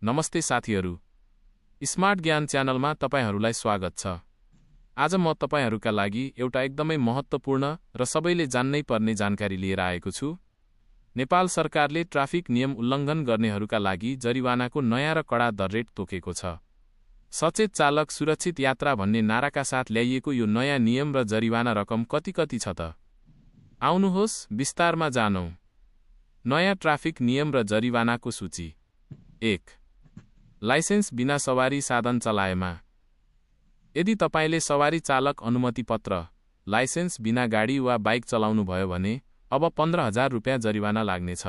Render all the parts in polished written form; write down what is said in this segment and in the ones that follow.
नमस्ते साथीहरू, स्मार्ट ज्ञान च्यानलमा तपाईहरूलाई स्वागत छ। आज म तपाईहरूका लागि एउटा एकदमै महत्त्वपूर्ण र सबैले जान्नै पर्ने जानकारी लिएर आएको छु। नेपाल सरकारले ट्राफिक नियम उल्लङ्घन गर्नेहरूका लागि जरिवानाको नयाँ र कडा दर रेट तोकेको छ। सचेत चालक सुरक्षित यात्रा भन्ने नाराका साथ ल्याइएको यो नयाँ नियम र जरिवाना रकम कति छ त? आउनुहोस् विस्तारमा जानौं। नयाँ ट्राफिक नियम र जरिवानाको सूची। 1. लाइसेन्स बिना सवारी साधन चलाएमा। यदि तपाईले सवारी चालक अनुमति पत्र, लाइसेन्स बिना गाडी वा बाइक चलाउनु भयो भने अब 15,000 रुपैयाँ जरिवाना लाग्नेछ।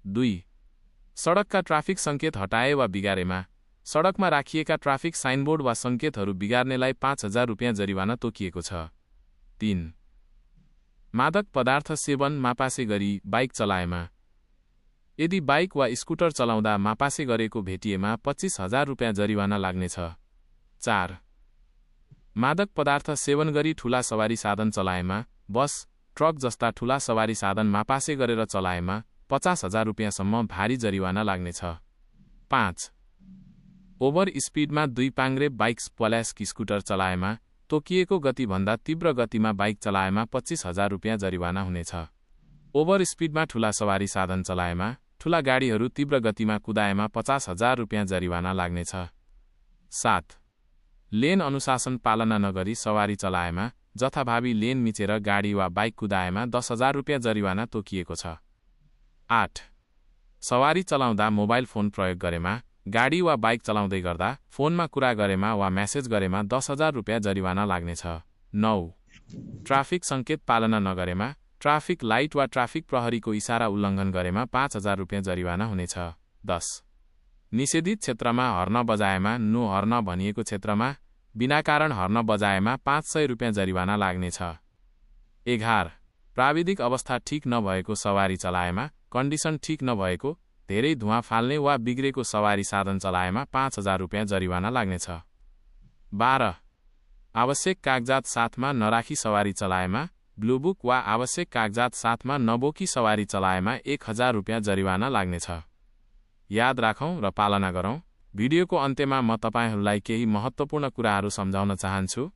2. सडकका ट्राफिक सङ्केत हटाए वा बिगारेमा, सडकमा राखिएका ट्राफिक साइनबोर्ड वा सङ्केतहरू बिगार्नेलाई 5,000 रुपैयाँ जरिवाना तोकिएको छ। 3. मादक पदार्थ सेवन मापासे गरी बाइक चलाएमा। यदि बाइक वा स्कुटर चलाउँदा मापासे गरेको भेटिएमा 25,000 रुपैयाँ जरिवाना लाग्नेछ। 4. मादक पदार्थ सेवन गरी ठूला सवारी साधन चलाएमा, बस, ट्रक जस्ता ठूला सवारी साधन मापासे गरेर चलाएमा 50,000 रुपैयाँसम्म भारी जरिवाना लाग्नेछ। 5. ओभर स्पिडमा 2 पाङ्ग्रे बाइक स्प्ल्याश स्कुटर चलाएमा, तोकिएको गतिभन्दा तीव्र गतिमा बाइक चलाएमा 25,000 रुपैयाँ जरिवाना हुनेछ। ओभर स्पिडमा ठूला सवारी साधन चलाएमा, ठूला गाडीहरू तीव्र गतिमा कुदाएमा 50,000 रुपैयाँ जरिवाना लाग्नेछ। 7. लेन अनुशासन पालना नगरी सवारी चलाएमा, जथाभावी लेन मिचेर गाडी वा बाइक कुदाएमा 10,000 रुपैयाँ जरिवाना तोकिएको छ। 8. सवारी चलाउँदा मोबाइल फोन प्रयोग गरेमा, गाडी वा बाइक चलाउँदै गर्दा फोनमा कुरा गरेमा वा मेसेज गरेमा 10,000 रुपैयाँ जरिवाना लाग्नेछ। 9. ट्राफिक सङ्केत पालना नगरेमा, ट्राफिक लाइट वा ट्राफिक प्रहरीको इशारा उल्लङ्घन गरेमा 5,000 रुपैयाँ जरिवाना हुनेछ। 10. निषेधित क्षेत्रमा हर्न बजाएमा, नो हर्न भनिएको क्षेत्रमा बिना कारण हर्न बजाएमा 500 रुपैयाँ जरिवाना लाग्नेछ। 11. प्राविधिक अवस्था ठिक नभएको सवारी चलाएमा, कन्डिसन ठिक नभएको, धेरै धुवाँ फाल्ने वा बिग्रेको सवारी साधन चलाएमा 5,000 रुपैयाँ जरिवाना लाग्नेछ। 12. आवश्यक कागजात साथमा नराखी सवारी चलाएमा, ब्लुबुक वा आवश्यक कागजात साथमा नबोकी सवारी चलाएमा 1,000 रुपैयाँ जरिवाना लाग्नेछ। याद राखौं र पालना गरौं। भिडियोको अन्त्यमा म तपाईहरूलाई केही महत्त्वपूर्ण कुराहरू सम्झाउन चाहन्छु।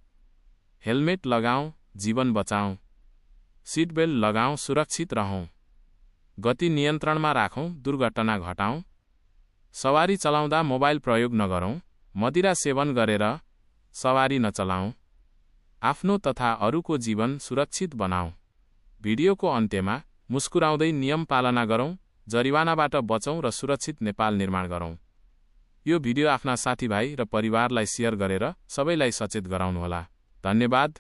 हेलमेट लगाऊं, जीवन बचाऊं। सिट बेल्ट लगाऊं, सुरक्षित रहौं। गति नियन्त्रणमा राखौं, दुर्घटना घटाऊं। सवारी चलाउँदा मोबाइल प्रयोग नगरौं। मदिरा सेवन गरेर सवारी नचलाऊं। आफ्नो तथा अरूको जीवन सुरक्षित बनाऊं। भिडियोको अन्त्यमा मुस्कुराउँदै नियम पालना गरौं, जरिवानाबाट बचौं र सुरक्षित नेपाल निर्माण गरौं। यो भिडियो आफ्ना साथीभाइ र परिवारलाई शेयर गरेर सबैलाई सचेत गराउनुहोला। धन्यवाद।